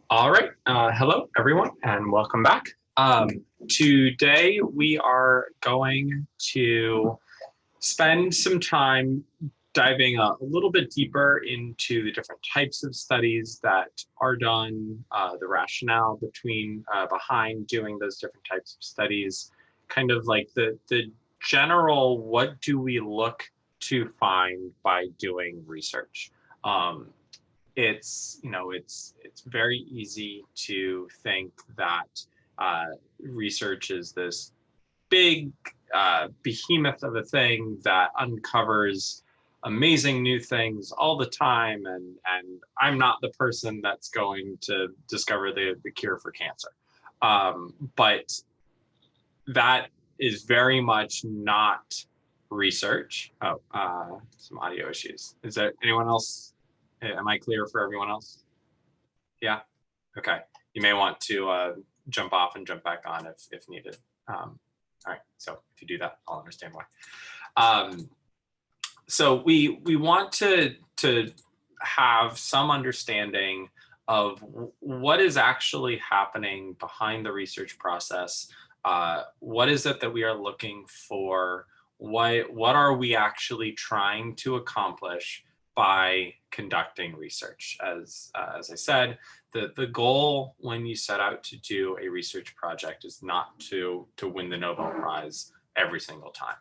All right. Hello, everyone, and welcome back. Today, we are going to spend some time diving a little bit deeper into the different types of studies that are done, the rationale behind doing those different types of studies, kind of like the general what do we look to find by doing research. Um, it's very easy to think that uh, research is this big behemoth of a thing that uncovers amazing new things all the time, and I'm not the person that's going to discover the cure for cancer. But that is very much not research. Oh, some audio issues. Is there anyone else? Am I clear for everyone else? Yeah. Okay. You may want to jump off and jump back on if needed. All right. So if you do that, I'll understand why. So we want to have some understanding of what is actually happening behind the research process. What is it that we are looking for? What are we actually trying to accomplish by conducting research? As I said, the goal when you set out to do a research project is not to win the Nobel Prize every single time.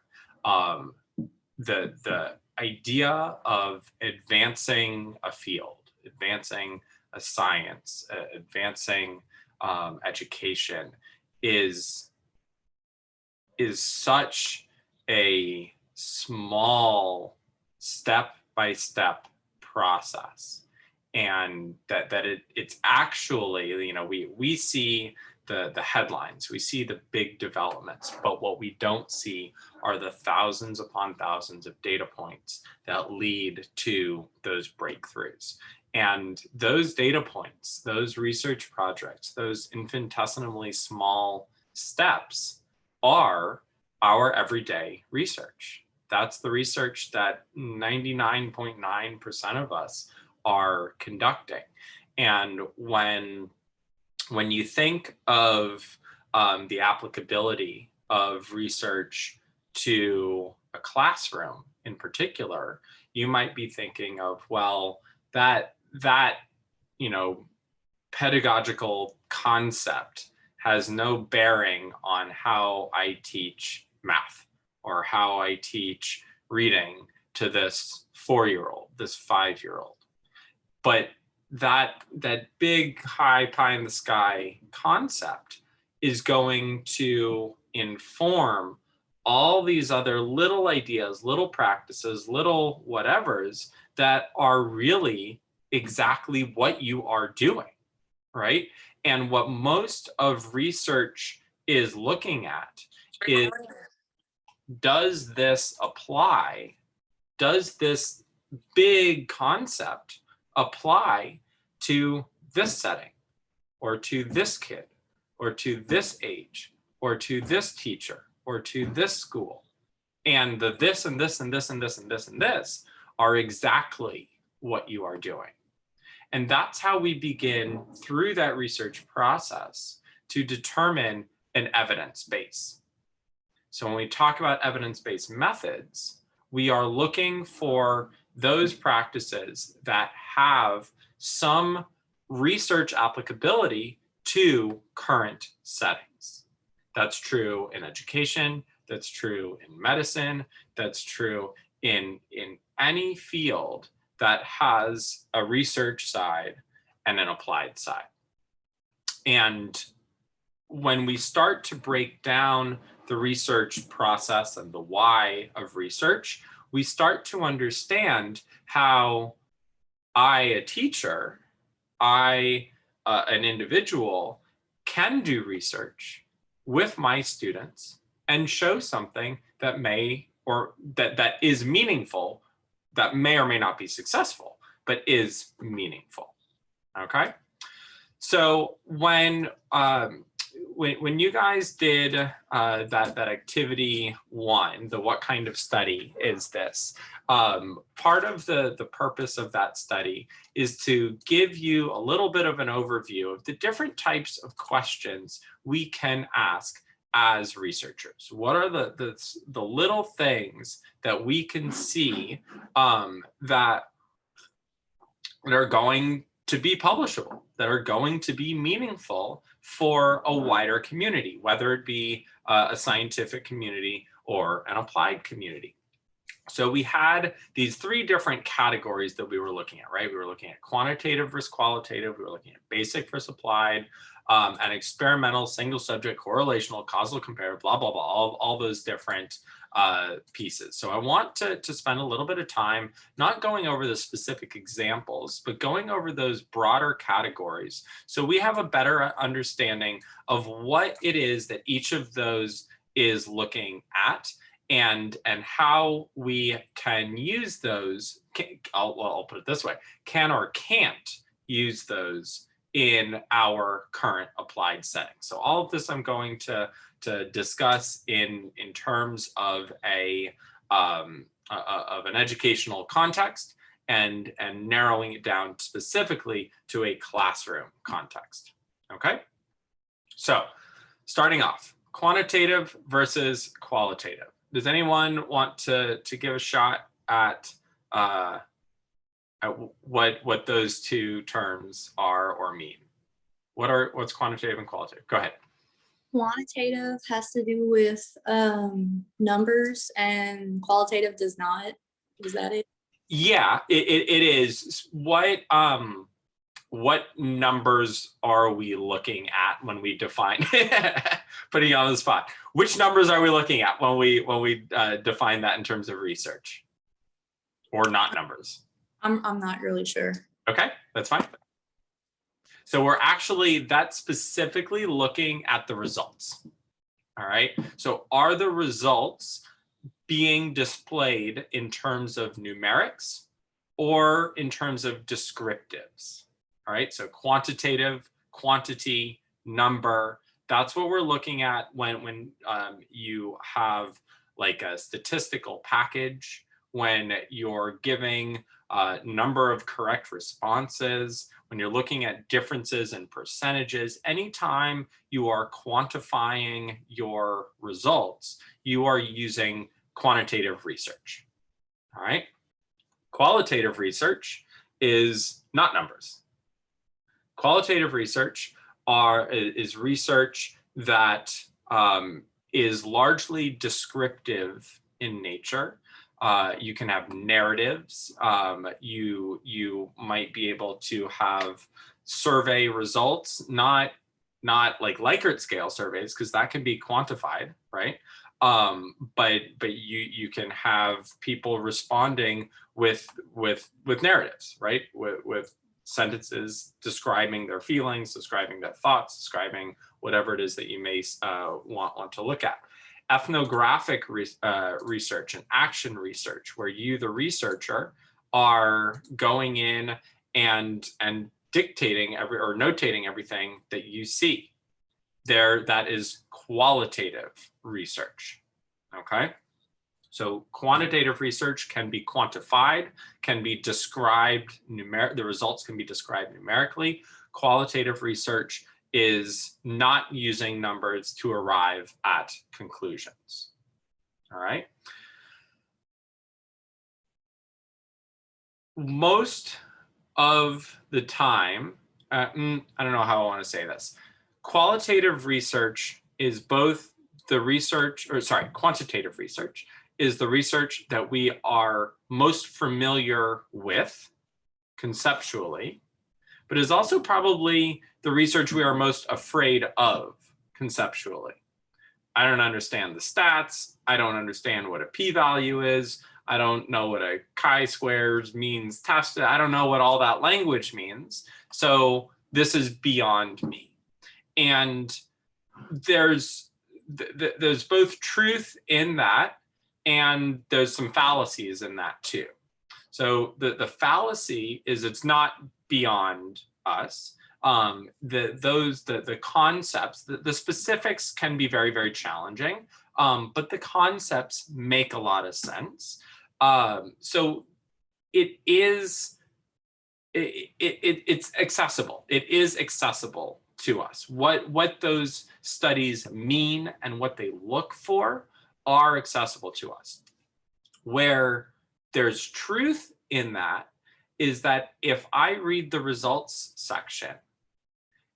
The idea of advancing a field, advancing a science, advancing education is such a small step-by-step process, and it's actually, we see the headlines, we see the big developments, but what we don't see are the thousands upon thousands of data points that lead to those breakthroughs. And those data points, those research projects, those infinitesimally small steps are our everyday research. That's the research that 99.9% of us are conducting. And when you think of the applicability of research to a classroom in particular, you might be thinking of, well, that pedagogical concept has no bearing on how I teach math or how I teach reading to this 4-year-old, this 5-year-old. But that big high pie in the sky concept is going to inform all these other little ideas, little practices, little whatevers that are really exactly what you are doing, right? And what most of research is looking at is, does this apply? Does this big concept apply to this setting, or to this kid, or to this age, or to this teacher, or to this school? And the this and this and this and this and this and this are exactly what you are doing. And that's how we begin through that research process to determine an evidence base. So when we talk about evidence-based methods, we are looking for those practices that have some research applicability to current settings. That's true in education, that's true in medicine, that's true in any field that has a research side and an applied side. And when we start to break down the research process and the why of research, we start to understand how I, a teacher, an individual, can do research with my students and show something that that is meaningful, that may or may not be successful, but is meaningful. Okay. So when when you guys did that activity 1, the what kind of study is this? Part of the purpose of that study is to give you a little bit of an overview of the different types of questions we can ask as researchers. What are the little things that we can see that are going to be publishable, that are going to be meaningful for a wider community, whether it be a scientific community or an applied community. So we had these 3 different categories that we were looking at, right? We were looking at quantitative versus qualitative. We were looking at basic versus applied, and experimental, single subject, correlational, causal comparative, blah, blah, blah, all those different pieces. So I want to spend a little bit of time not going over the specific examples, but going over those broader categories. So we have a better understanding of what it is that each of those is looking at, and how we can use those. I'll put it this way: can or can't use those in our current applied setting. So all of this I'm going to discuss in terms of an educational context, and narrowing it down specifically to a classroom context. Okay, so starting off, quantitative versus qualitative. Does anyone want to give a shot at what those 2 terms are or mean? What's quantitative and qualitative? Go ahead. Quantitative has to do with numbers, and qualitative does not. Is that it? Yeah, it is. What numbers are we looking at when we define putting you on the spot? Which numbers are we looking at when we define that in terms of research, or not numbers? I'm not really sure. Okay, that's fine. So we're actually, that's specifically looking at the results. All right, so are the results being displayed in terms of numerics or in terms of descriptives? All right, so quantitative, quantity, number, that's what we're looking at when you have like a statistical package, when you're giving a number of correct responses, when you're looking at differences in percentages. Anytime you are quantifying your results, you are using quantitative research. All right, qualitative research is not numbers. Qualitative research is research that is largely descriptive in nature. You can have narratives. You might be able to have survey results, not like Likert scale surveys, because that can be quantified, right? But you can have people responding with narratives, right? With sentences describing their feelings, describing their thoughts, describing whatever it is that you may want to look at. Ethnographic research and action research, where you, the researcher, are going in and dictating or notating everything that you see. That is qualitative research. Okay, so quantitative research can be quantified, can be described the results can be described numerically. Qualitative research is not using numbers to arrive at conclusions. All right. Most of the time, I don't know how I want to say this. Quantitative research is both the research, or sorry, quantitative research is the research that we are most familiar with conceptually, but is also probably the research we are most afraid of conceptually. I don't understand the stats. I don't understand what a p-value is. I don't know what a chi-squares means tested. I don't know what all that language means. So this is beyond me. And there's both truth in that, and there's some fallacies in that too. So the fallacy is it's not beyond us. The concepts, the specifics can be very, very challenging, but the concepts make a lot of sense. So it's accessible. It is accessible to us. What those studies mean and what they look for are accessible to us. Where there's truth in that is that if I read the results section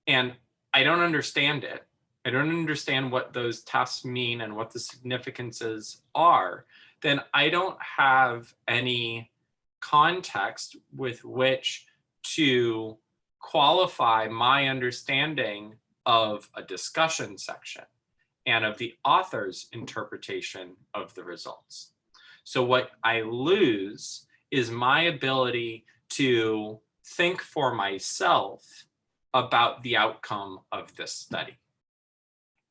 and I don't understand it, I don't understand what those tests mean and what the significances are, then I don't have any context with which to qualify my understanding of a discussion section and of the author's interpretation of the results. So what I lose is my ability to think for myself about the outcome of this study.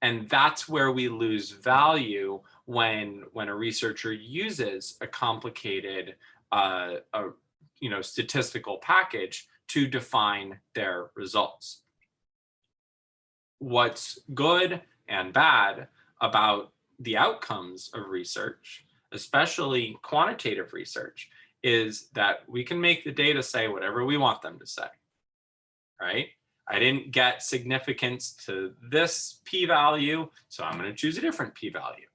And that's where we lose value when a researcher uses a complicated statistical package to define their results. What's good and bad about the outcomes of research, especially quantitative research, is that we can make the data say whatever we want them to say, right? I didn't get significance to this p-value, so I'm going to choose a different p-value.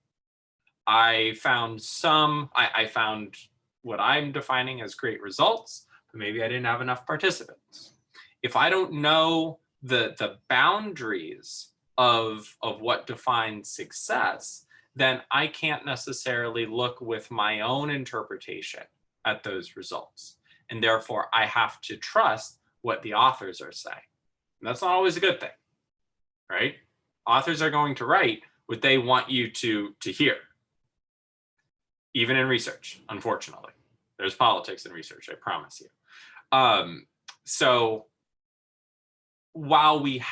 I found what I'm defining as great results, but maybe I didn't have enough participants. If I don't know the boundaries of what defines success, then I can't necessarily look with my own interpretation at those results. And therefore, I have to trust what the authors are saying. And that's not always a good thing, right? Authors are going to write what they want you to hear, even in research, unfortunately. There's politics in research, I promise you. So while we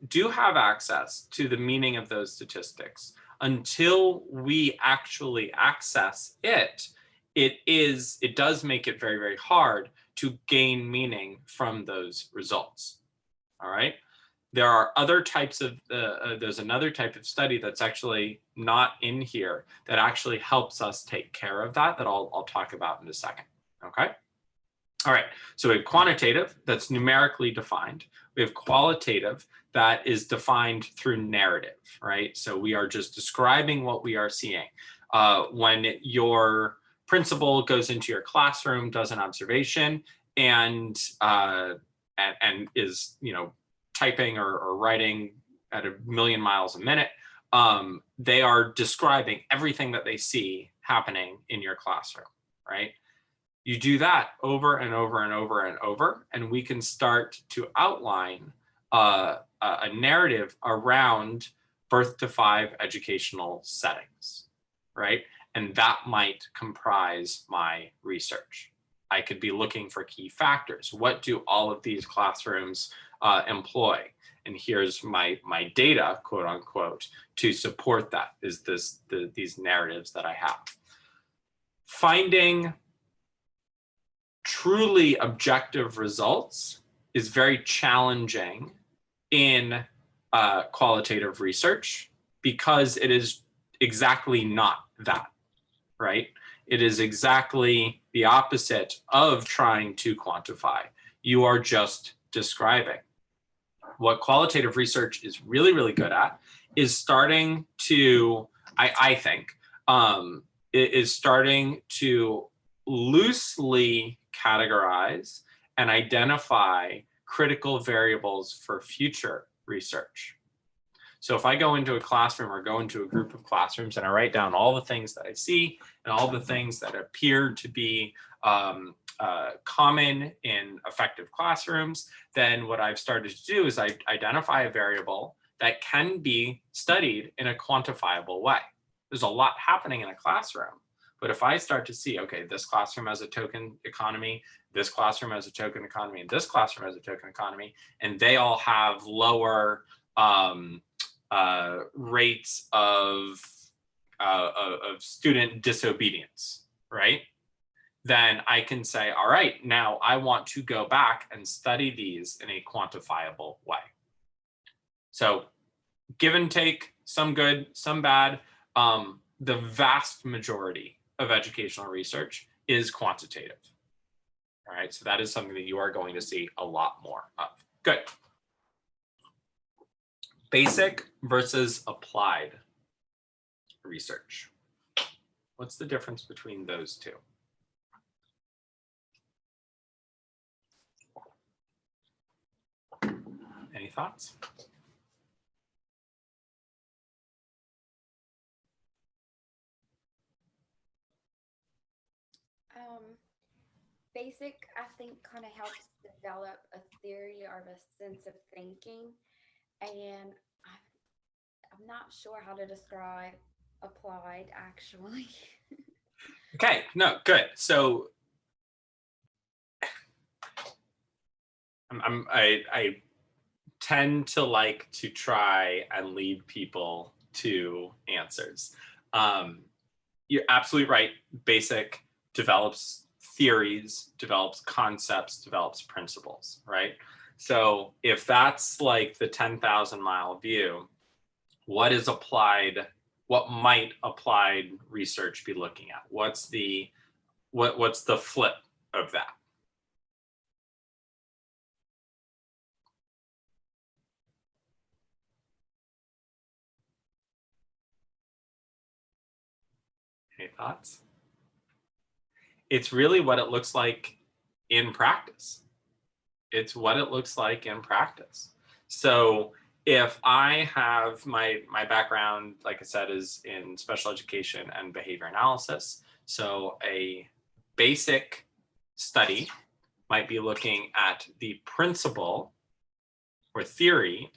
do have access to the meaning of those statistics, until we actually access it, it does make it very, very hard to gain meaning from those results. All right. There are other types of, there's another type of study that's actually not in here that actually helps us take care of that I'll talk about in a second. Okay. All right. So we have quantitative that's numerically defined. We have qualitative that is defined through narrative, right? So we are just describing what we are seeing. When your principal goes into your classroom, does an observation, and is, typing or writing at 1,000,000 miles a minute, they are describing everything that they see happening in your classroom, right? You do that over and over and over and over, and we can start to outline a narrative around birth to 5 educational settings, right? And that might comprise my research. I could be looking for key factors. What do all of these classrooms employ? And here's my data, quote unquote, to support that is these narratives that I have. Finding truly objective results is very challenging in qualitative research because it is exactly not that, right? It is exactly the opposite of trying to quantify. You are just describing. What qualitative research is really, really good at is starting to, I think, is starting to loosely categorize and identify critical variables for future research. So if I go into a classroom or go into a group of classrooms and I write down all the things that I see and all the things that appear to be common in effective classrooms, then what I've started to do is I identify a variable that can be studied in a quantifiable way. There's a lot happening in a classroom, but if I start to see, okay, this classroom has a token economy, this classroom has a token economy, and this classroom has a token economy, and they all have lower rates of student disobedience, right? then I can say, all right, now I want to go back and study these in a quantifiable way. So give and take, some good, some bad. The vast majority of educational research is quantitative. All right, so that is something that you are going to see a lot more of. Good. Basic versus applied research. What's the difference between those two? Any thoughts? Basic, I think, kind of helps develop a theory or a sense of thinking, and I'm not sure how to describe applied, actually. Okay, no, good. So I tend to like to try and lead people to answers. You're absolutely right. Basic develops theories, develops concepts, develops principles, right? So if that's like the 10,000-mile view, what is applied? What might applied research be looking at? What's the flip of that? Any thoughts? It's really what it looks like in practice. It's what it looks like in practice. So if I have my background, like I said, is in special education and behavior analysis. So a basic study might be looking at the principle or theory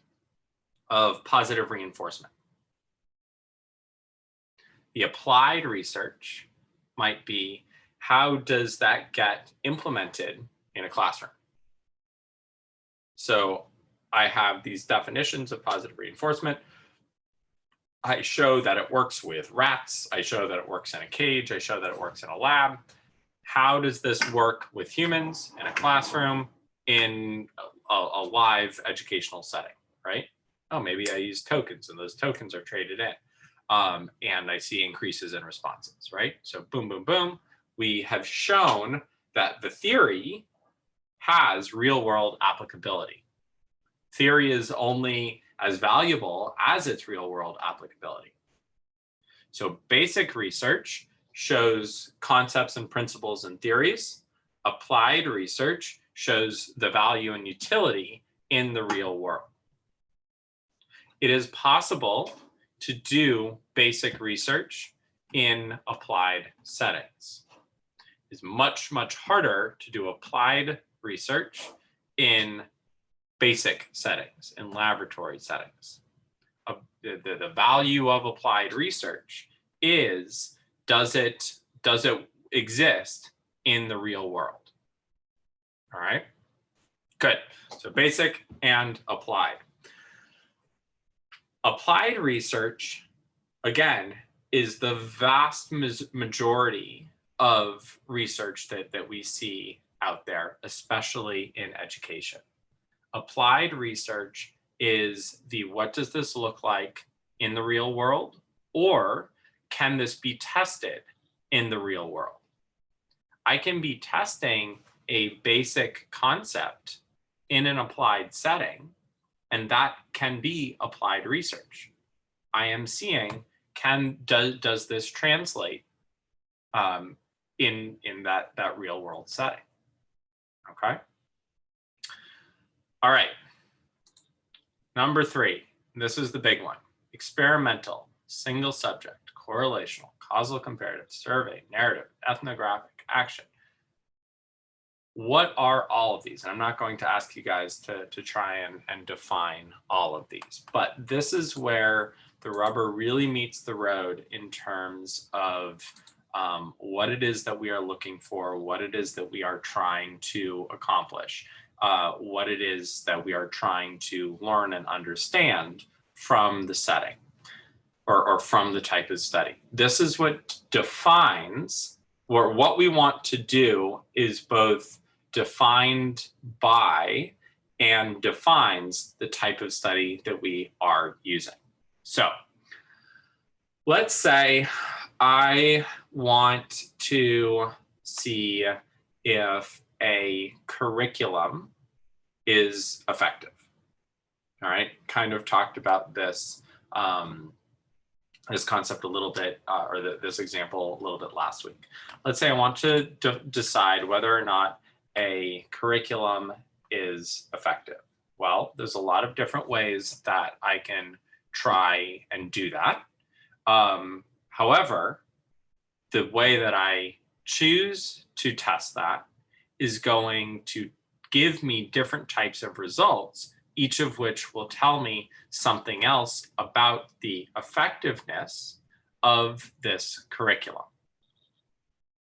of positive reinforcement. The applied research might be, how does that get implemented in a classroom? So I have these definitions of positive reinforcement. I show that it works with rats. I show that it works in a cage. I show that it works in a lab. How does this work with humans in a classroom in a live educational setting, right? Oh, maybe I use tokens and those tokens are traded in. And I see increases in responses, right? So boom, boom, boom. We have shown that the theory has real world applicability. Theory is only as valuable as its real world applicability. So basic research shows concepts and principles and theories. Applied research shows the value and utility in the real world. It is possible to do basic research in applied settings. It's much, much harder to do applied research in basic settings, in laboratory settings. The value of applied research is, does it exist in the real world? All right, good. So basic and applied. Applied research, again, is the vast majority of research that we see out there, especially in education. Applied research is the, what does this look like in the real world? Or can this be tested in the real world? I can be testing a basic concept in an applied setting, and that can be applied research. I am seeing, does this translate in that real world setting? Okay. All right. Number 3, this is the big one. Experimental, single subject, correlational, causal comparative, survey, narrative, ethnographic, action. What are all of these? And I'm not going to ask you guys to try and define all of these, but this is where the rubber really meets the road in terms of what it is that we are looking for, what it is that we are trying to accomplish, what it is that we are trying to learn and understand from the setting or from the type of study. This is what defines or what we want to do is both defined by and defines the type of study that we are using. So let's say I want to see if a curriculum is effective. All right, kind of talked about this this concept a little bit, this example a little bit last week. Let's say I want to decide whether or not a curriculum is effective. Well, there's a lot of different ways that I can try and do that. However, the way that I choose to test that is going to give me different types of results, each of which will tell me something else about the effectiveness of this curriculum.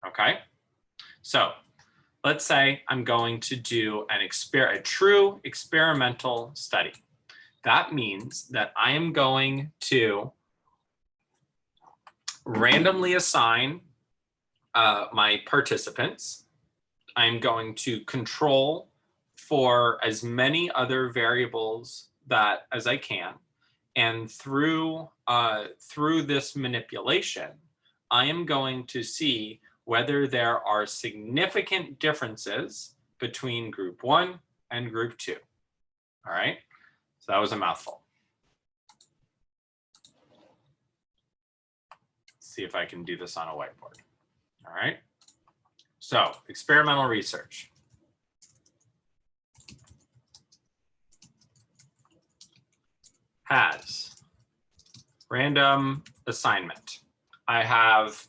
Okay, so let's say I'm going to do a true experimental study. That means that I am going to randomly assign my participants. I'm going to control for as many other variables as I can. And through this manipulation, I am going to see whether there are significant differences between group 1 and group 2. All right, so that was a mouthful. Let's see if I can do this on a whiteboard. All right, so experimental research. Has random assignment. I have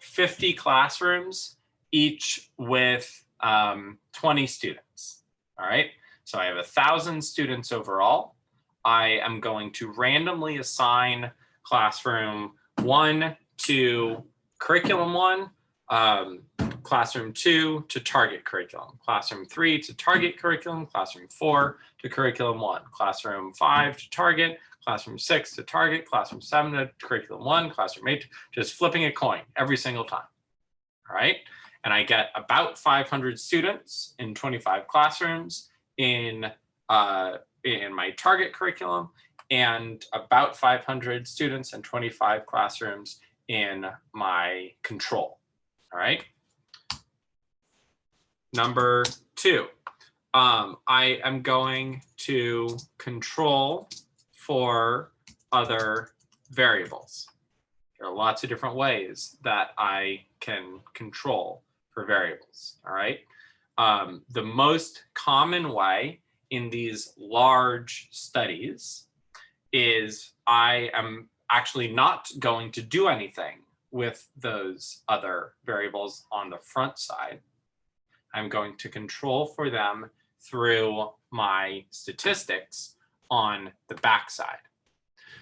50 classrooms, each with 20 students. All right, so I have 1,000 students overall. I am going to randomly assign classroom 1 to curriculum 1, classroom 2 to target curriculum, classroom 3 to target curriculum, classroom 4 to curriculum 1, classroom 5 to target, classroom 6 to target, classroom 7 to curriculum 1, classroom 8, just flipping a coin every single time. All right, and I get about 500 students in 25 classrooms in my target curriculum, and about 500 students and 25 classrooms in my control. All right. Number 2, I am going to control for other variables. There are lots of different ways that I can control for variables. All right. The most common way in these large studies is I am actually not going to do anything with those other variables on the front side. I'm going to control for them through my statistics on the back side.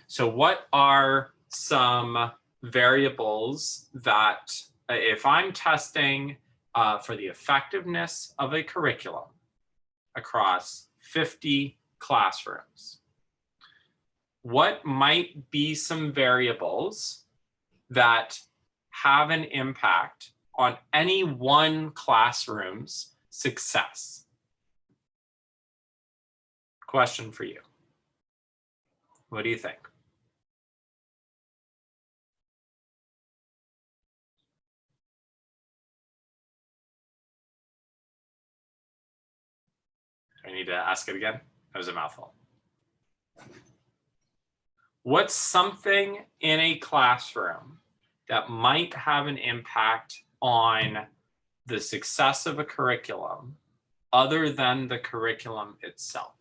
So what are some variables that if I'm testing for the effectiveness of a curriculum across 50 classrooms, what might be some variables that have an impact on any one classroom's success? Question for you. What do you think? Do I need to ask it again? That was a mouthful. What's something in a classroom that might have an impact on the success of a curriculum other than the curriculum itself?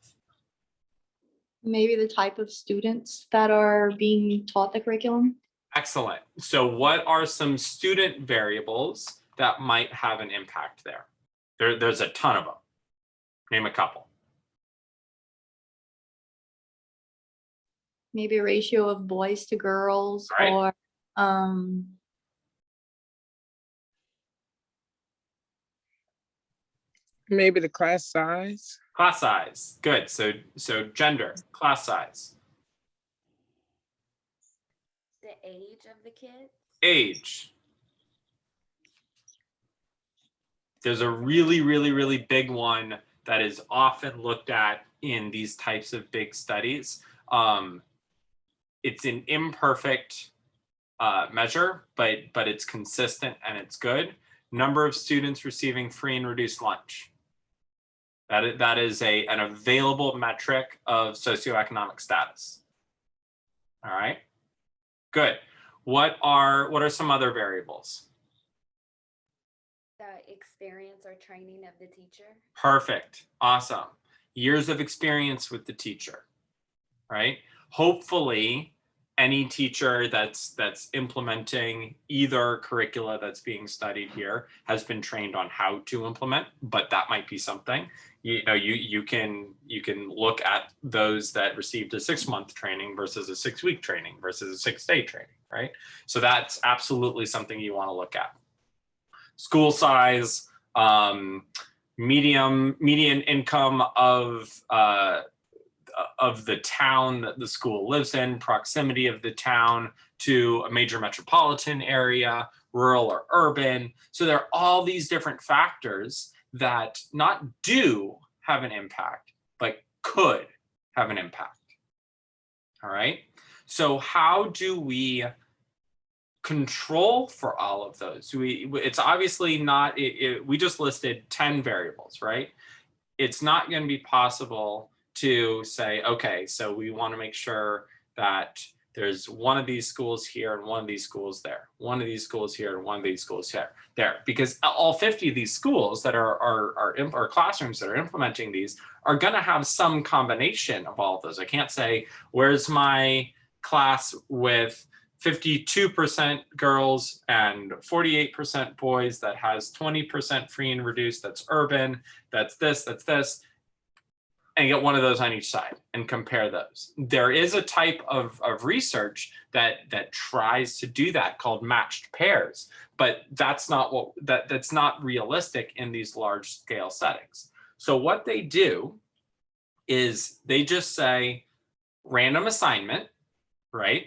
Maybe the type of students that are being taught the curriculum. Excellent. So what are some student variables that might have an impact there? There's a ton of them. Name a couple. Maybe a ratio of boys to girls, Right. or Maybe the class size. Class size. Good. So gender, class size. The age of the kids. Age. There's a really, really, really big one that is often looked at in these types of big studies. It's an imperfect measure, but it's consistent and it's good. Number of students receiving free and reduced lunch. That is an available metric of socioeconomic status. All right, good. What are some other variables? The experience or training of the teacher. Perfect, awesome. Years of experience with the teacher, right? Hopefully, any teacher that's implementing either curricula that's being studied here has been trained on how to implement, but that might be something. You know, you can look at those that received a 6-month training versus a 6-week training versus a 6-day training, right? So that's absolutely something you want to look at. School size, median income of the town that the school lives in, proximity of the town to a major metropolitan area, rural or urban. So there are all these different factors that not do have an impact, but could have an impact. All right. So how do we control for all of those? It's obviously not, we just listed 10 variables, right? It's not going to be possible to say, okay, so we want to make sure that there's one of these schools here and one of these schools there, one of these schools here and one of these schools there, because all 50 of these schools that are classrooms that are implementing these are going to have some combination of all of those. I can't say, where's my class with 52% girls and 48% boys that has 20% free and reduced, that's urban, that's this, and get one of those on each side and compare those. There is a type of research that tries to do that called matched pairs, but that's not that's not realistic in these large scale settings. So what they do is they just say random assignment, right?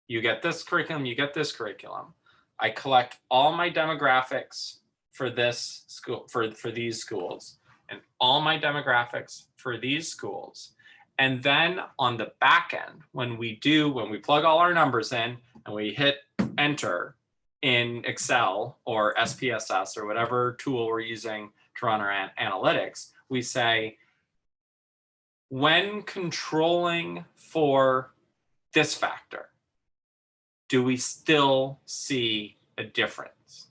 You get this curriculum, you get this curriculum. I collect all my demographics for this school, for these schools, and all my demographics for these schools. And then on the back end, when we plug all our numbers in and we hit enter in Excel or SPSS or whatever tool we're using to run our analytics, we say, when controlling for this factor, do we still see a difference?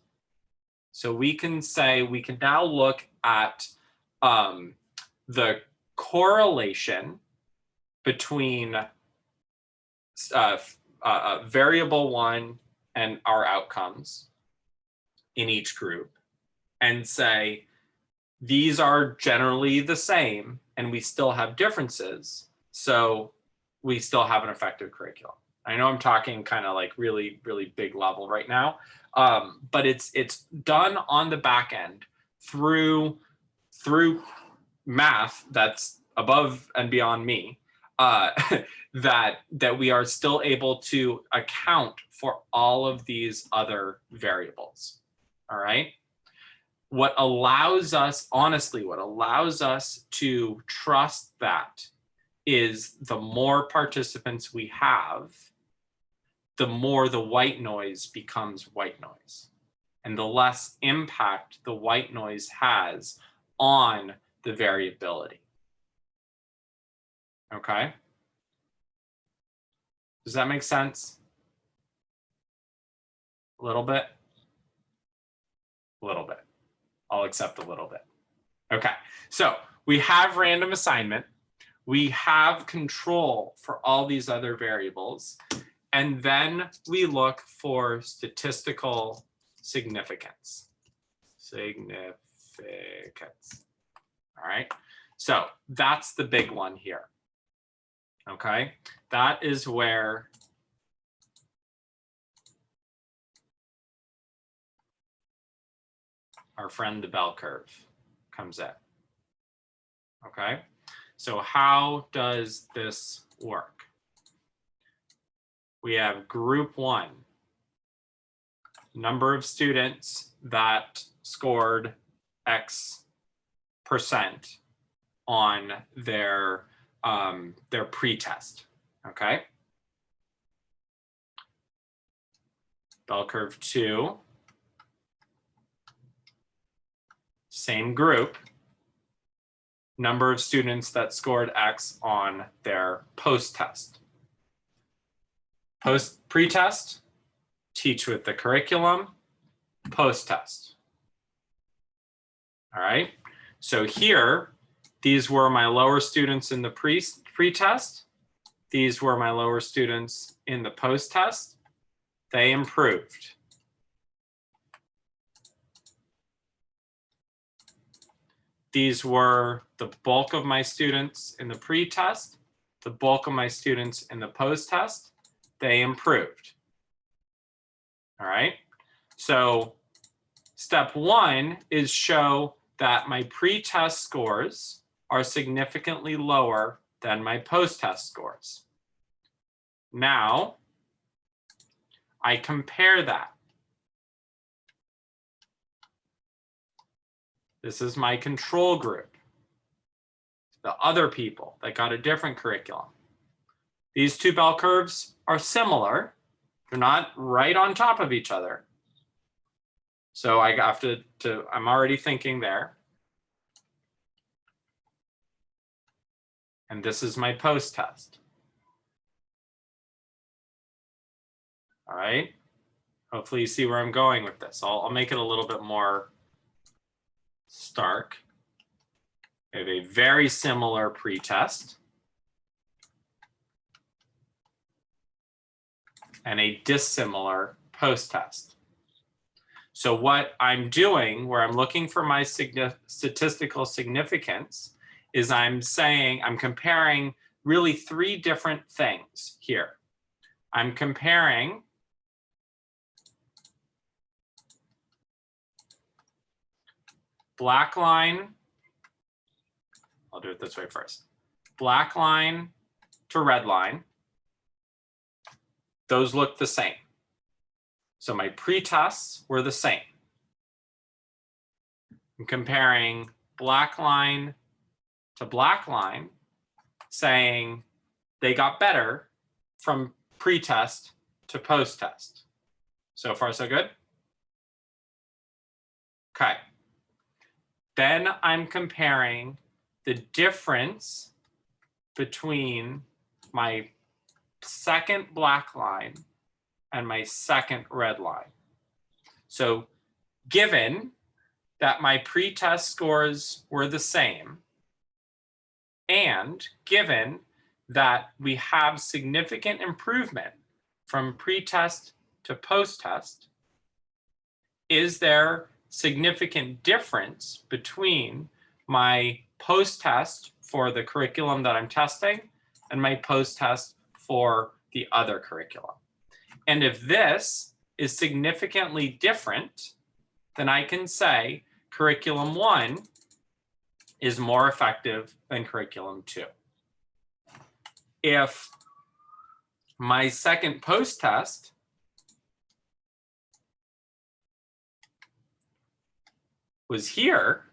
So we can say, we can now look at the correlation between variable 1 and our outcomes in each group and say, these are generally the same and we still have differences, so we still have an effective curriculum. I know I'm talking kind of like really, really big level right now, but it's done on the back end through math that's above and beyond me, that we are still able to account for all of these other variables. All right. What allows us, honestly, what allows us to trust that is the more participants we have, the more the white noise becomes white noise, and the less impact the white noise has on the variability. Okay? Does that make sense? A little bit? A little bit. I'll accept a little bit. Okay, so we have random assignment. We have control for all these other variables. And then we look for statistical significance. Significance. All right, so that's the big one here. Okay, that is where our friend the bell curve comes in. Okay, so how does this work? We have group 1, number of students that scored X percent on their pretest, okay? Bell curve 2, same group, number of students that scored X on their post-test. Pre-test, teach with the curriculum, post-test. All right, so here, these were my lower students in the pre-test. These were my lower students in the post-test. They improved. These were the bulk of my students in the pre-test, the bulk of my students in the post-test. They improved. All right, so step 1 is show that my pre-test scores are significantly lower than my post-test scores. Now, I compare that. This is my control group, the other people that got a different curriculum. These two bell curves are similar. They're not right on top of each other. So I have to I'm already thinking there. And this is my post-test. All right. Hopefully you see where I'm going with this. I'll make it a little bit more stark. I have a very similar pre-test and a dissimilar post-test. So what I'm doing, where I'm looking for my statistical significance, is I'm comparing really 3 different things here. I'm comparing black line, I'll do it this way first. Black line to red line. Those look the same. So my pre-tests were the same. I'm comparing black line to black line, saying they got better from pre-test to post-test. So far, so good? Okay. Then I'm comparing the difference between my second black line and my second red line. So given that my pre-test scores were the same, and given that we have significant improvement from pre-test to post-test, is there significant difference between my post-test for the curriculum that I'm testing and my post-test for the other curriculum? And if this is significantly different, then I can say curriculum 1 is more effective than curriculum 2. If my second post-test was here,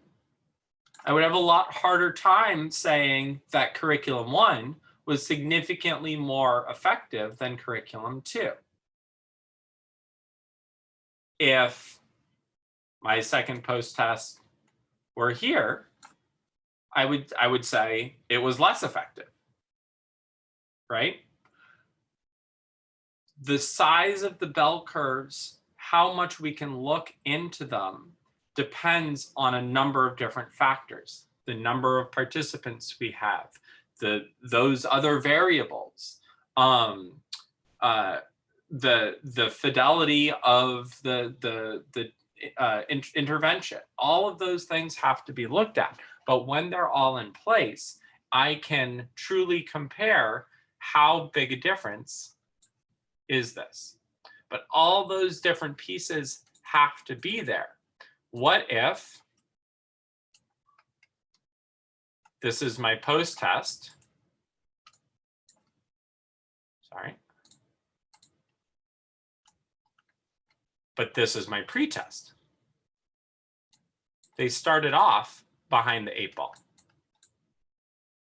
I would have a lot harder time saying that curriculum 1 was significantly more effective than curriculum 2. If my second post-test were here, I would say it was less effective, right? The size of the bell curves, how much we can look into them, depends on a number of different factors. The number of participants we have, those other variables, the fidelity of the intervention. All of those things have to be looked at. But when they're all in place, I can truly compare how big a difference is this. But all those different pieces have to be there. What if this is my post-test? Sorry. But this is my pre-test. they started off behind the 8 ball.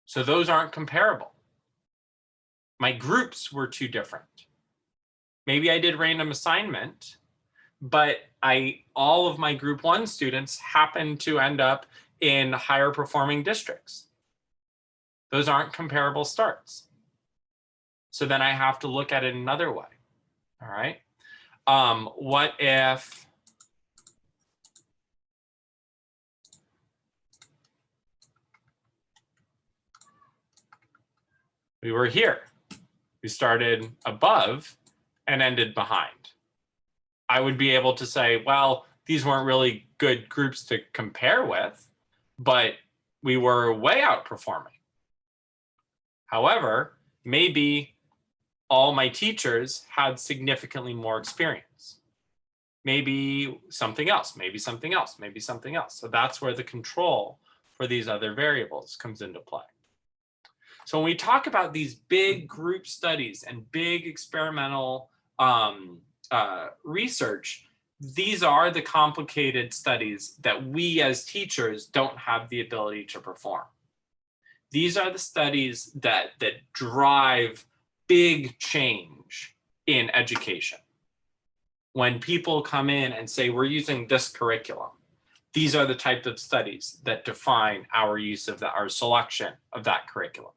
So those aren't comparable. My groups were too different. Maybe I did random assignment, but all of my group 1 students happened to end up in higher performing districts. Those aren't comparable starts. So then I have to look at it another way. All right. What if we were here? We started above and ended behind. I would be able to say, well, these weren't really good groups to compare with, but we were way outperforming. However, maybe all my teachers had significantly more experience. Maybe something else, maybe something else, maybe something else. So that's where the control for these other variables comes into play. So when we talk about these big group studies and big experimental research, these are the complicated studies that we as teachers don't have the ability to perform. These are the studies that drive big change in education. When people come in and say, we're using this curriculum, these are the type of studies that define our use of our selection of that curriculum.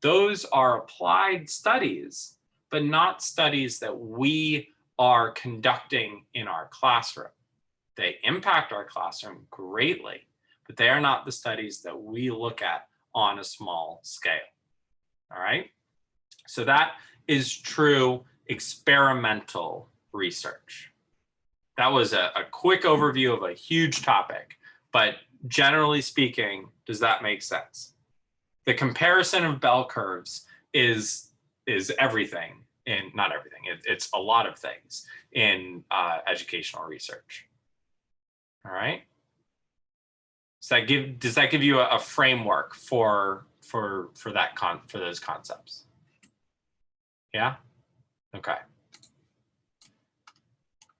Those are applied studies, but not studies that we are conducting in our classroom. They impact our classroom greatly, but they are not the studies that we look at on a small scale. All right. So that is true experimental research. That was a quick overview of a huge topic, but generally speaking, does that make sense? The comparison of bell curves is everything, in not everything, it's a lot of things in educational research. All right. Does that give you a framework for those concepts? Yeah. Okay.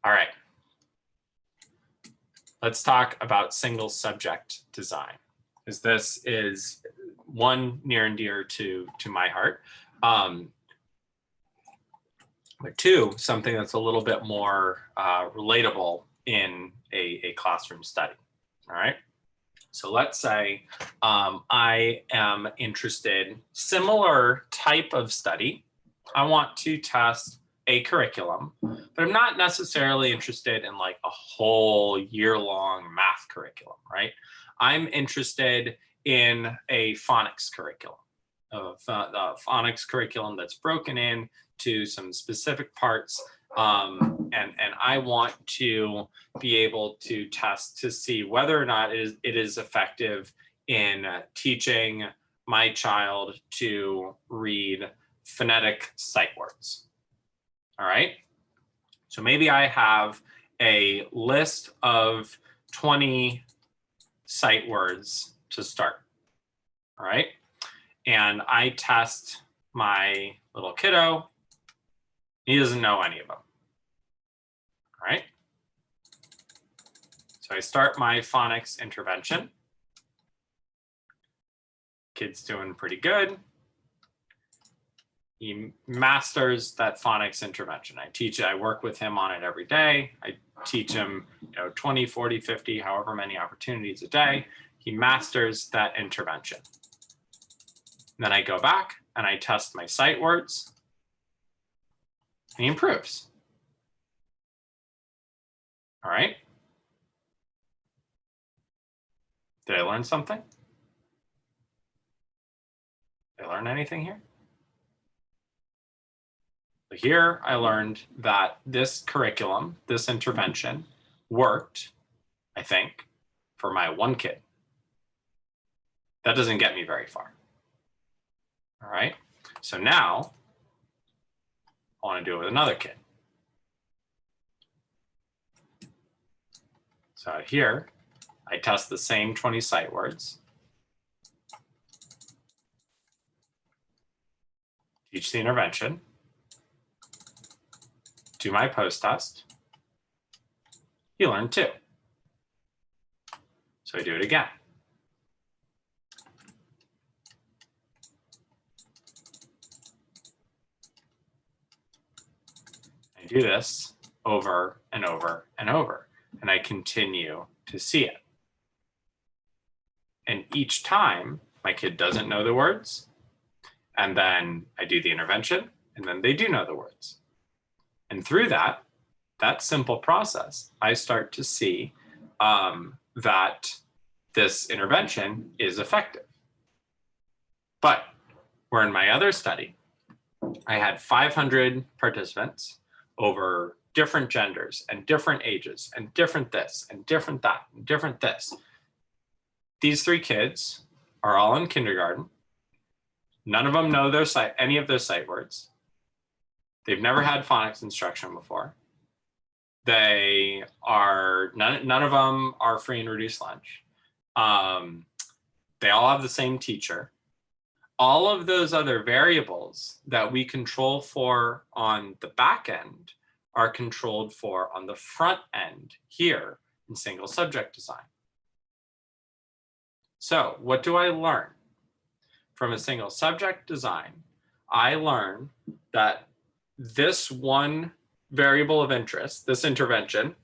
All right. Let's talk about single subject design, because this is one near and dear to my heart. But two, something that's a little bit more relatable in a classroom study. All right. So let's say I am interested, similar type of study. I want to test a curriculum, but I'm not necessarily interested in like a whole year-long math curriculum, right? I'm interested in a phonics curriculum, a phonics curriculum that's broken in to some specific parts, and I want to be able to test to see whether or not it is effective in teaching my child to read phonetic sight words. All right. So maybe I have a list of 20 sight words to start. All right. And I test my little kiddo. He doesn't know any of them. All right. So I start my phonics intervention. Kid's doing pretty good. He masters that phonics intervention. I work with him on it every day. I teach him, 20, 40, 50, however many opportunities a day. He masters that intervention. Then I go back and I test my sight words. And he improves. All right. Did I learn something? Did I learn anything here? Here I learned that this curriculum, this intervention worked, I think, for my one kid. That doesn't get me very far. All right. So now I want to do it with another kid. So here I test the same 20 sight words. Teach the intervention. Do my post test. He learned 2. So I do it again. I do this over and over and over, and I continue to see it. And each time my kid doesn't know the words, and then I do the intervention, and then they do know the words. And through that simple process, I start to see that this intervention is effective. But where in my other study, I had 500 participants over different genders and different ages and different this and different that and different this. These 3 kids are all in kindergarten. None of them know any of their sight words. They've never had phonics instruction before. None of them are free and reduced lunch. They all have the same teacher. All of those other variables that we control for on the back end are controlled for on the front end here in single subject design. So what do I learn? From a single subject design, I learn that this one variable of interest, this intervention,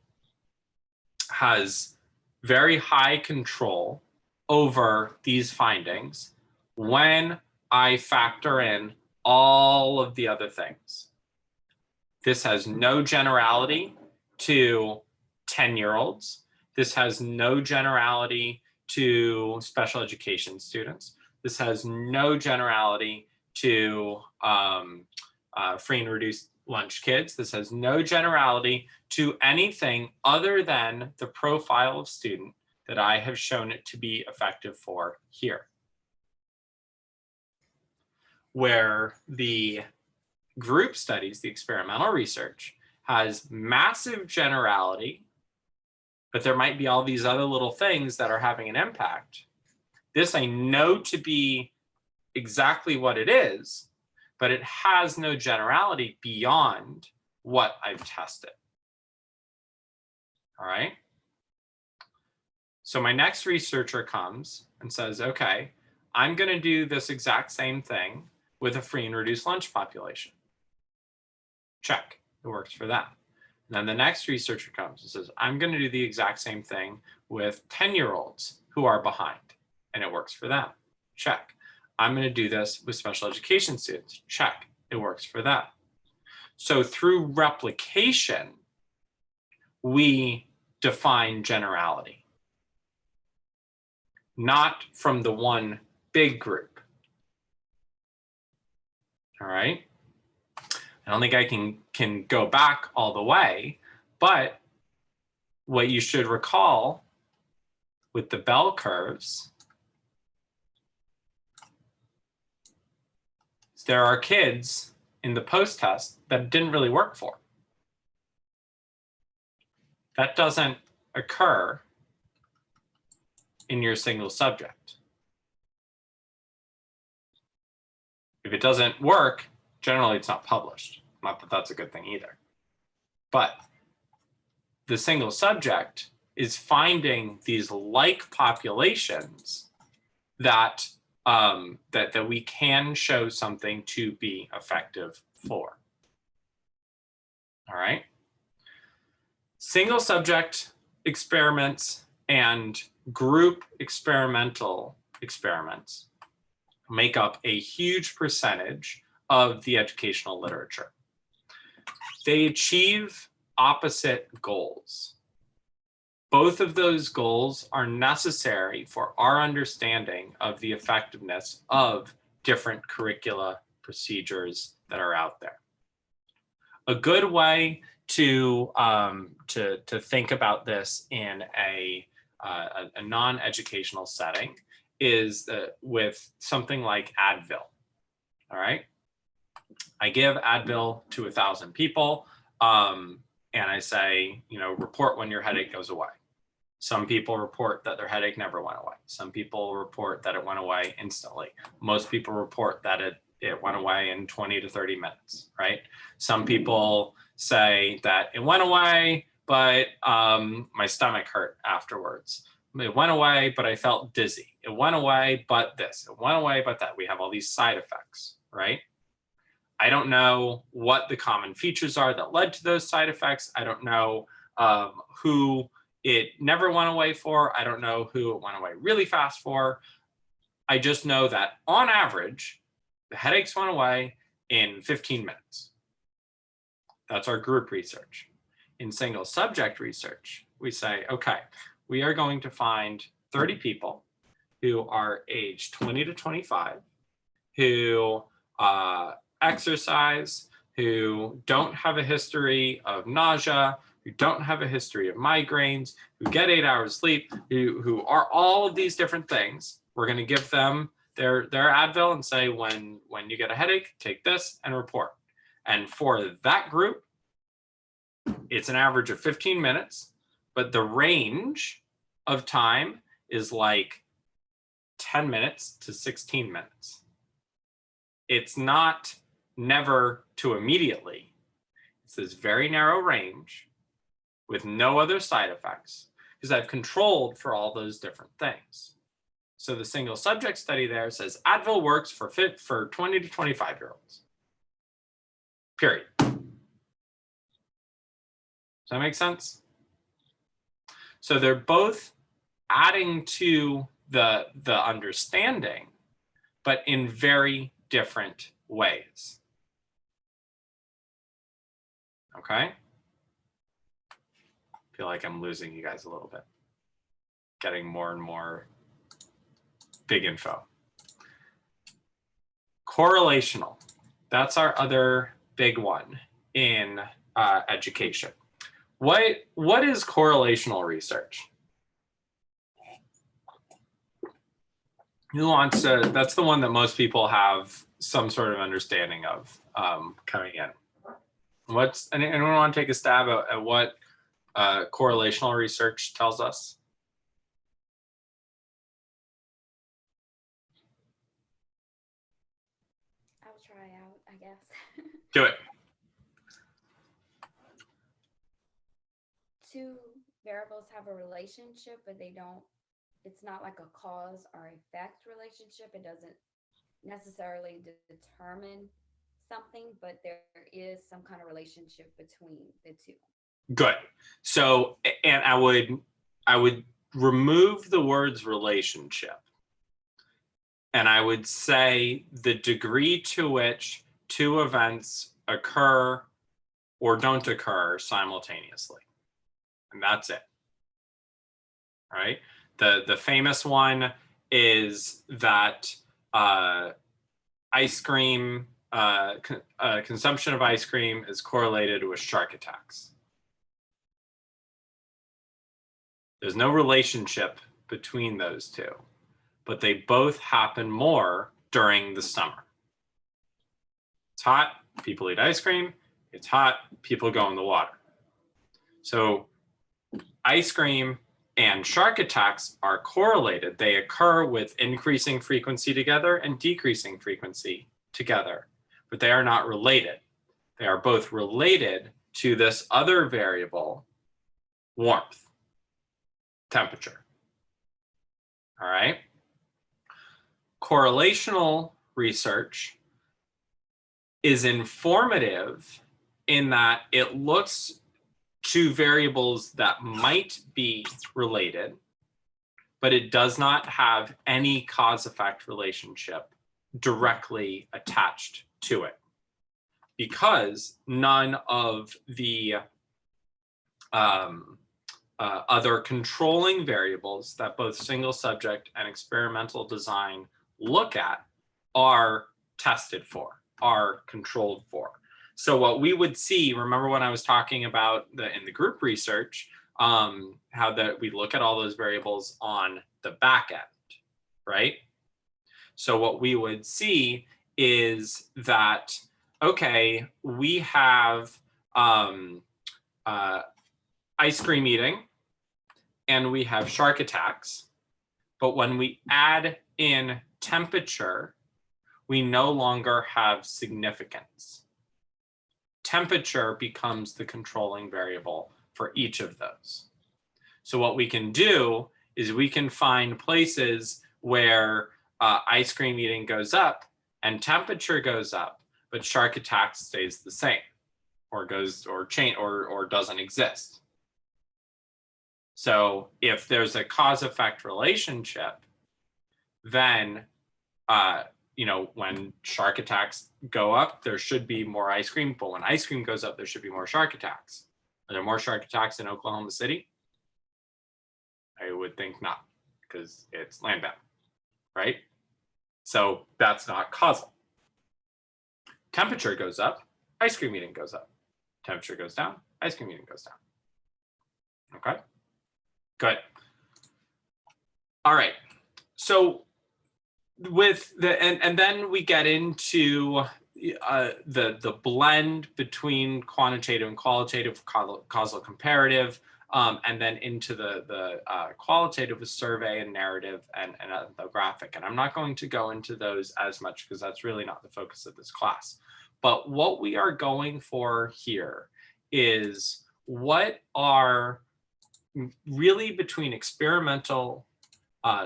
has very high control over these findings when I factor in all of the other things. This has no generality to 10-year-olds. This has no generality to special education students. This has no generality to free and reduced lunch kids. This has no generality to anything other than the profile of student that I have shown it to be effective for here. Where the group studies, the experimental research, has massive generality, but there might be all these other little things that are having an impact. This I know to be exactly what it is, but it has no generality beyond what I've tested. All right. So my next researcher comes and says, okay, I'm going to do this exact same thing with a free and reduced lunch population. Check, it works for that. And then the next researcher comes and says, I'm going to do the exact same thing with 10-year-olds who are behind, and it works for them. Check. I'm going to do this with special education students. Check, it works for them. So through replication, we define generality, not from the one big group. All right. I don't think I can go back all the way, but what you should recall with the bell curves is there are kids in the post-test that it didn't really work for. That doesn't occur in your single subject. If it doesn't work, generally it's not published. Not that that's a good thing either. But the single subject is finding these like populations that that we can show something to be effective for. All right. Single subject experiments and group experimental experiments make up a huge percentage of the educational literature. They achieve opposite goals. Both of those goals are necessary for our understanding of the effectiveness of different curricula procedures that are out there. A good way to think about this in a non-educational setting is with something like Advil. All right, I give Advil to 1,000 people, and I say, report when your headache goes away. Some people report that their headache never went away. Some people report that it went away instantly. Most people report that it went away in 20 to 30 minutes, right? Some people say that it went away, but my stomach hurt afterwards. It went away, but I felt dizzy. It went away, but this. It went away, but that. We have all these side effects, right? I don't know what the common features are that led to those side effects. I don't know who it never went away for. I don't know who it went away really fast for. I just know that on average, the headaches went away in 15 minutes. That's our group research. In single subject research, we say, okay, we are going to find 30 people who are aged 20 to 25, who exercise, who don't have a history of nausea, who don't have a history of migraines, who get 8 hours sleep, who are all of these different things. We're going to give them their Advil and say, when you get a headache, take this and report. And for that group, it's an average of 15 minutes, but the range of time is like 10 minutes to 16 minutes. It's not never to immediately. It's this very narrow range with no other side effects because I've controlled for all those different things. So the single subject study there says Advil works for 20 to 25-year-olds. Period. Does that make sense? So they're both adding to the understanding, but in very different ways. Okay? I feel like I'm losing you guys a little bit. Getting more and more big info. Correlational. That's our other big one in education. What is correlational research? Who wants to, that's the one that most people have some sort of understanding of coming in. Anyone want to take a stab at what correlational research tells us? I'll try out, I guess. Do it. Two variables have a relationship, but they don't, it's not like a cause or effect relationship. It doesn't necessarily determine something, but there is some kind of relationship between the two. Good. So, and I would remove the words relationship. And I would say the degree to which two events occur or don't occur simultaneously. And that's it. All right. The famous one is that ice cream, consumption of ice cream is correlated with shark attacks. There's no relationship between those two, but they both happen more during the summer. It's hot, people eat ice cream. It's hot, people go in the water. So ice cream and shark attacks are correlated. They occur with increasing frequency together and decreasing frequency together, but they are not related. They are both related to this other variable, warmth, temperature. All right. Correlational research is informative in that it looks to variables that might be related, but it does not have any cause-effect relationship directly attached to it, because none of the other controlling variables that both single subject and experimental design look at are tested for, are controlled for. So what we would see, remember when I was talking about in the group research, how that we look at all those variables on the back end, right? So what we would see is that, okay, we have ice cream eating and we have shark attacks, but when we add in temperature, we no longer have significance. Temperature becomes the controlling variable for each of those. So what we can do is we can find places where ice cream eating goes up and temperature goes up, but shark attacks stays the same, or doesn't exist. So if there's a cause-effect relationship, then when shark attacks go up, there should be more ice cream, but when ice cream goes up, there should be more shark attacks. Are there more shark attacks in Oklahoma City? I would think not, because it's land-bound, right? So that's not causal. Temperature goes up, ice cream eating goes up. Temperature goes down, ice cream eating goes down. Okay, good. All right, so with and then we get into the blend between quantitative and qualitative, causal comparative, and then into the qualitative with survey and narrative and ethnographic. And I'm not going to go into those as much because that's really not the focus of this class. But what we are going for here is what are really between experimental,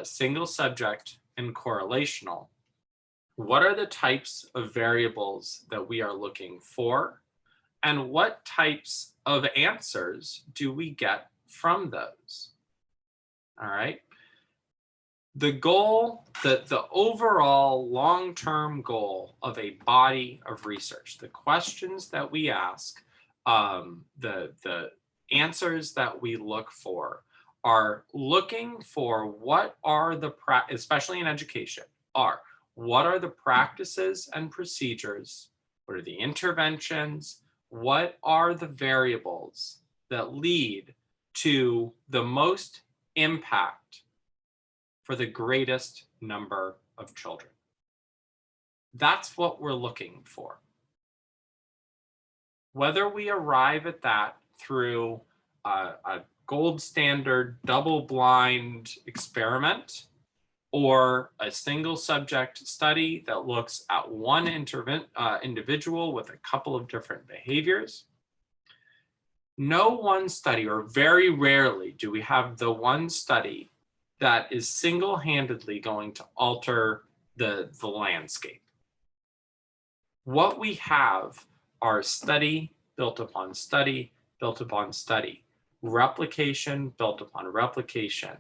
single subject, and correlational. What are the types of variables that we are looking for? And what types of answers do we get from those? All right. The goal, the overall long-term goal of a body of research, the questions that we ask, the answers that we look for are looking for what are the, especially in education, what are the practices and procedures, what are the interventions, what are the variables that lead to the most impact for the greatest number of children. That's what we're looking for. Whether we arrive at that through a gold standard double-blind experiment or a single subject study that looks at one individual with a couple of different behaviors, no one study, or very rarely do we have the one study that is single-handedly going to alter the landscape. What we have are study built upon study, built upon study, replication built upon replication,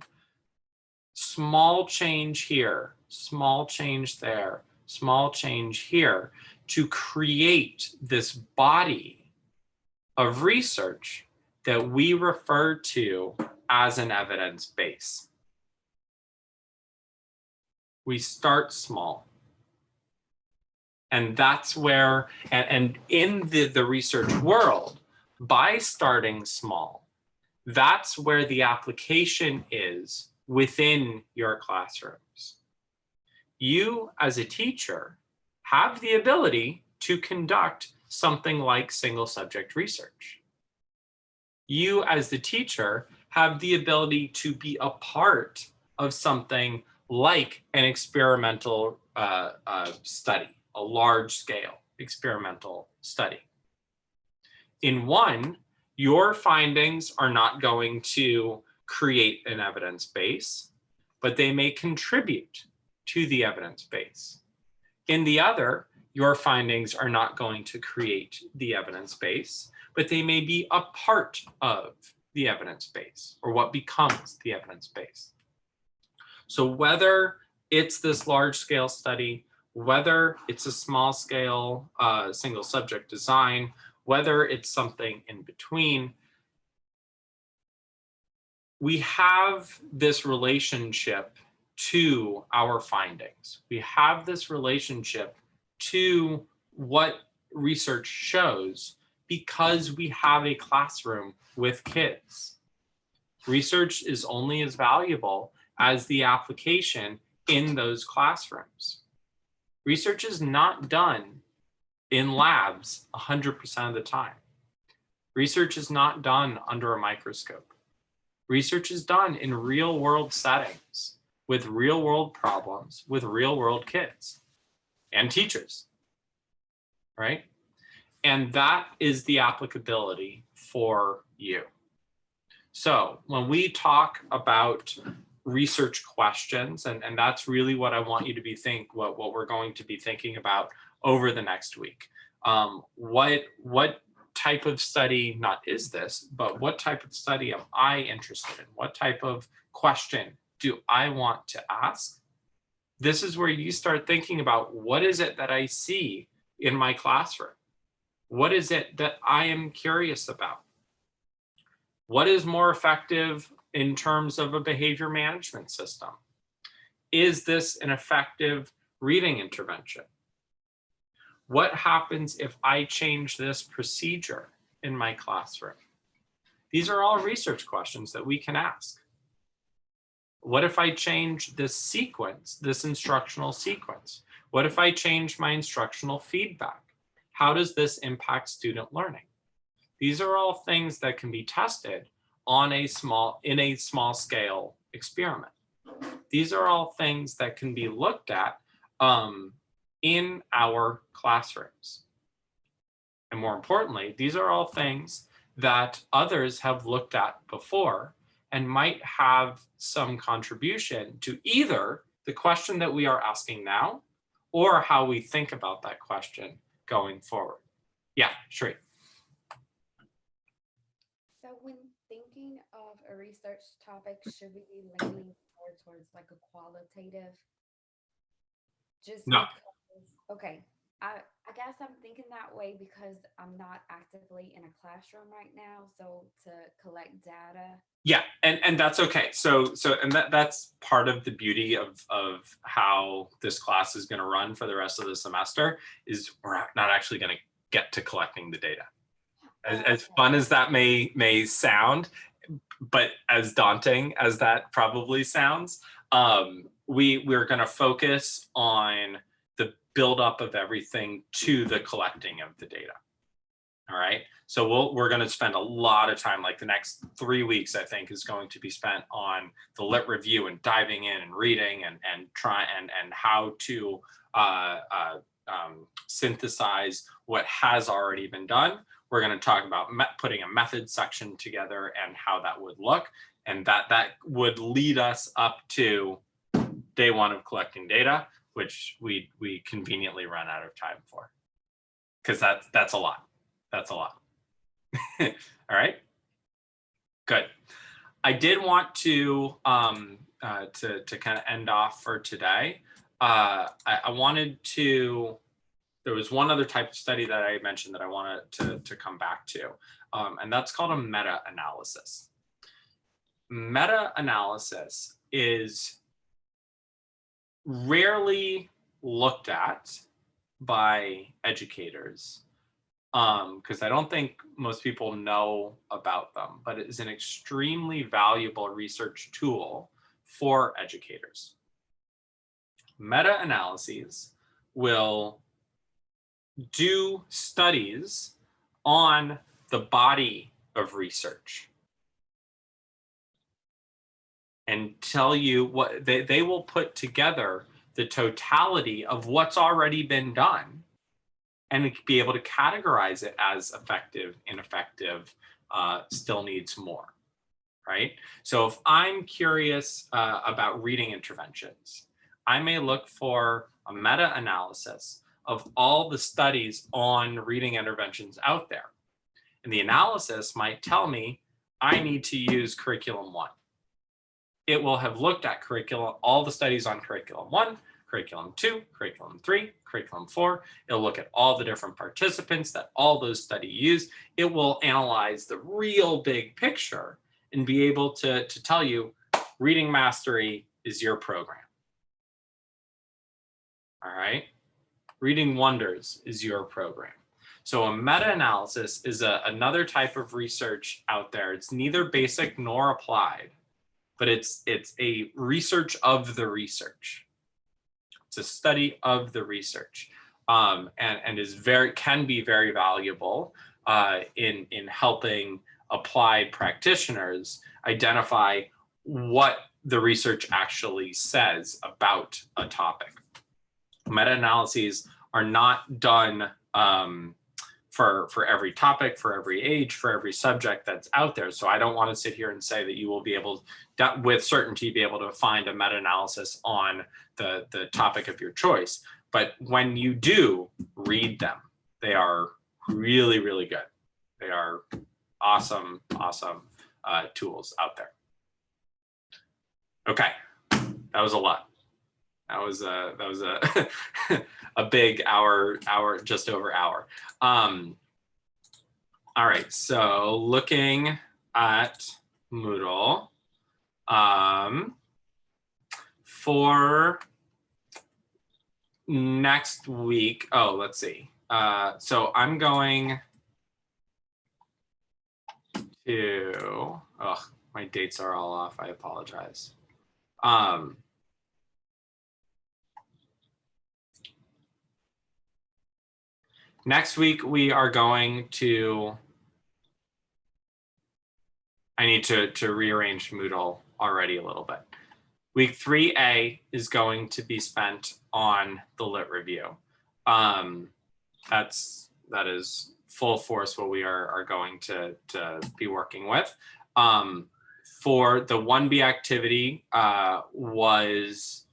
small change here, small change there, small change here, to create this body of research that we refer to as an evidence base. We start small. And that's where, and in the research world, by starting small, that's where the application is within your classrooms. You, as a teacher, have the ability to conduct something like single subject research. You, as the teacher, have the ability to be a part of something like an experimental study, a large-scale experimental study. In one, your findings are not going to create an evidence base, but they may contribute to the evidence base. In the other, your findings are not going to create the evidence base, but they may be a part of the evidence base, or what becomes the evidence base. So whether it's this large-scale study, whether it's a small-scale single subject design, whether it's something in between, we have this relationship to our findings. We have this relationship to what research shows because we have a classroom with kids. Research is only as valuable as the application in those classrooms. Research is not done in labs 100% of the time. Research is not done under a microscope. Research is done in real world settings with real world problems, with real world kids and teachers, right? And that is the applicability for you. So when we talk about research questions, and that's really what I want you to be what we're going to be thinking about over the next week. What type of study, not is this, but what type of study am I interested in? What type of question do I want to ask? This is where you start thinking about, what is it that I see in my classroom? What is it that I am curious about? What is more effective in terms of a behavior management system? Is this an effective reading intervention? What happens if I change this procedure in my classroom? These are all research questions that we can ask. What if I change this sequence, this instructional sequence? What if I change my instructional feedback? How does this impact student learning? These are all things that can be tested in a small scale experiment. These are all things that can be looked at in our classrooms. And more importantly, these are all things that others have looked at before and might have some contribution to either the question that we are asking now or how we think about that question going forward. Yeah, Shri. So when thinking of a research topic, should we be leaning more towards like a qualitative? Just No. because, okay, I guess I'm thinking that way because I'm not actively in a classroom right now. So to collect data. Yeah, and that's okay. So that's part of the beauty of how this class is going to run for the rest of the semester, is we're not actually going to get to collecting the data. As fun as that may sound, but as daunting as that probably sounds, we're going to focus on the buildup of everything to the collecting of the data. All right. So we're going to spend a lot of time, like the next 3 weeks, I think, is going to be spent on the lit review and diving in and reading and how to synthesize what has already been done. We're going to talk about putting a method section together and how that would look, and that would lead us up to day one of collecting data, which we conveniently run out of time for, because that's a lot. That's a lot. All right. Good. I did want to kind of end off for today. I wanted to. There was one other type of study that I mentioned that I wanted to come back to, and that's called a meta-analysis. Meta-analysis is rarely looked at by educators, because I don't think most people know about them, but it is an extremely valuable research tool for educators. Meta-analyses will do studies on the body of research and tell you what they will put together the totality of what's already been done and be able to categorize it as effective, ineffective, still needs more, right? So if I'm curious about reading interventions, I may look for a meta-analysis of all the studies on reading interventions out there. And the analysis might tell me I need to use curriculum 1. It will have looked at all the studies on curriculum 1, curriculum 2, curriculum 3, curriculum 4. It'll look at all the different participants that all those studies use. It will analyze the real big picture and be able to tell you reading mastery is your program. All right. Reading Wonders is your program. So a meta-analysis is another type of research out there. It's neither basic nor applied, but it's a research of the research. It's a study of the research, and can be very valuable in helping applied practitioners identify what the research actually says about a topic. Meta-analyses are not done for every topic, for every age, for every subject that's out there. So I don't want to sit here and say that you will be able to, with certainty, be able to find a meta-analysis on the topic of your choice. But when you do read them, they are really, really good. They are awesome, awesome tools out there. Okay, that was a lot. That was a a big hour, just over hour. All right, so looking at Moodle, for next week, oh, let's see. So I'm going to, oh, my dates are all off, I apologize. Next week, we are going to, I need to rearrange Moodle already a little bit. Week 3A is going to be spent on the lit review. That is full force what we are going to be working with. For the 1B activity was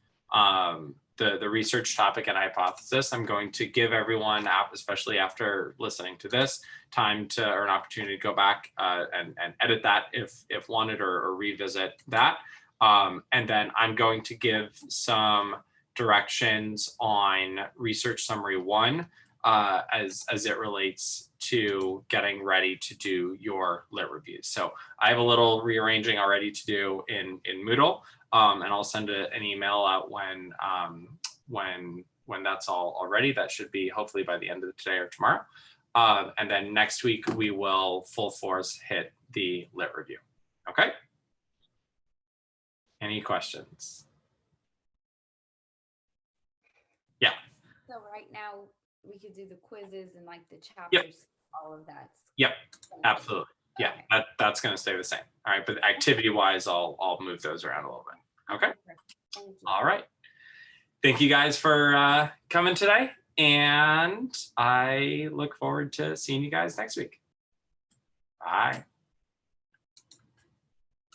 the research topic and hypothesis. I'm going to give everyone, especially after listening to this, time to, or an opportunity to go back and edit that if wanted, or revisit that. And then I'm going to give some directions on research summary 1 as it relates to getting ready to do your lit reviews. So I have a little rearranging already to do in Moodle. And I'll send an email out when that's all ready. That should be hopefully by the end of today or tomorrow. And then next week we will full force hit the lit review. Okay. Any questions? Yeah. So right now we could do the quizzes and like the chapters, yep. all of that. Yep, absolutely. Yeah, okay. that's going to stay the same. All right, but activity-wise, I'll move those around a little bit. Okay. Thank you. All right. Thank you guys for coming today, and I look forward to seeing you guys next week. Bye.